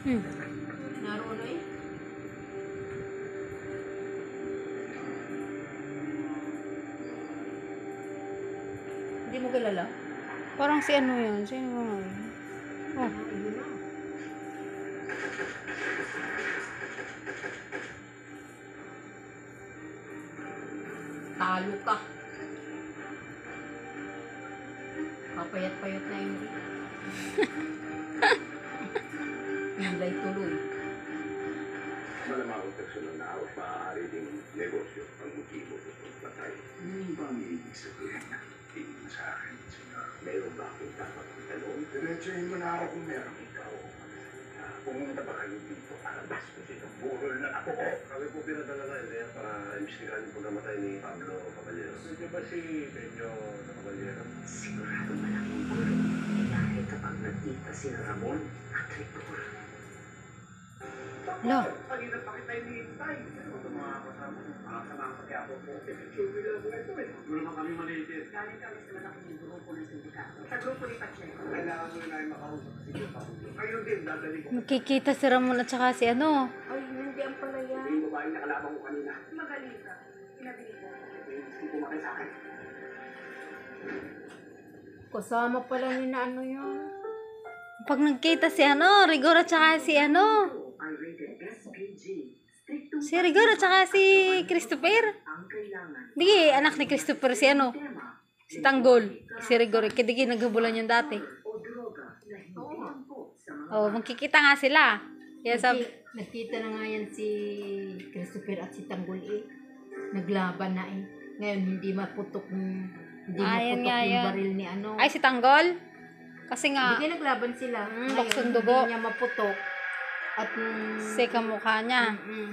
Naroon eh. Hindi mo kilala? Parang si ano yun? Sino ba yun? Oh. Yun na. Talo ka. Papayat-payat na yun. Pilay tuloy. Malamang ang personal na awat maaari ding negosyo ang motibo ng patay. Ano ba ang ibig sabihin? Tingin mo sa akin, senyor. Mayroon ba akong dapat ang tanong? Diretsuhin mo na ako kung meron ikaw. Pumunta ba kayo dito para baskusin ang burol na ako? Kami po pinadala na yun para imbestigahan yung pagkamatay ni Pablo Caballero. Hindi ba si Benyo na Caballero? Sigurado ba lang ang burol? Dahil kapag nagkita si Ramon at Ritor. Lo. Kanina pa kita hinihintay. Ano ito mga kasama mo? Makasama sa Quiapo po. Sure lang po ito eh. Wala naman kami maliitin. Galing kami sa malaking grupo ng sindikato. Sa grupo ni Pacheco. Kailangan mo na yung makausap sa sige Pablo. Ngayon din, dadali ko. Nakikita si Ramon at saka si ano. Ay, hindi ang palaya. Yung babaeng nakalaban ko kanina. Magaling ka. Pinabili ko. Hindi pumatay sa akin. Kasama pala ni na ano yun. Pag nagkita si ano, Rigor at saka si ano. Ay rated SPG. Striktong Si Rigor at saka si Christopher. ang kailangan. Di, anak ni Christopher si ano. Tema Si Tanggol. Si Rigor. Kaya naghabulan yung dati. o droga na hindi angkot sa mga Oh, magkikita nga sila. Kaya sabi, Nagkita na nga yan si Christopher at si Tanggol eh. Naglaban na eh. Ngayon hindi maputok hindi Ayun maputok nga yung yun. baril ni ano. ay si Tanggol. Kasi nga, Hindi naglaban sila. Ngayon, buksong dugo. hindi niya maputok. At si kamukha niya. mm,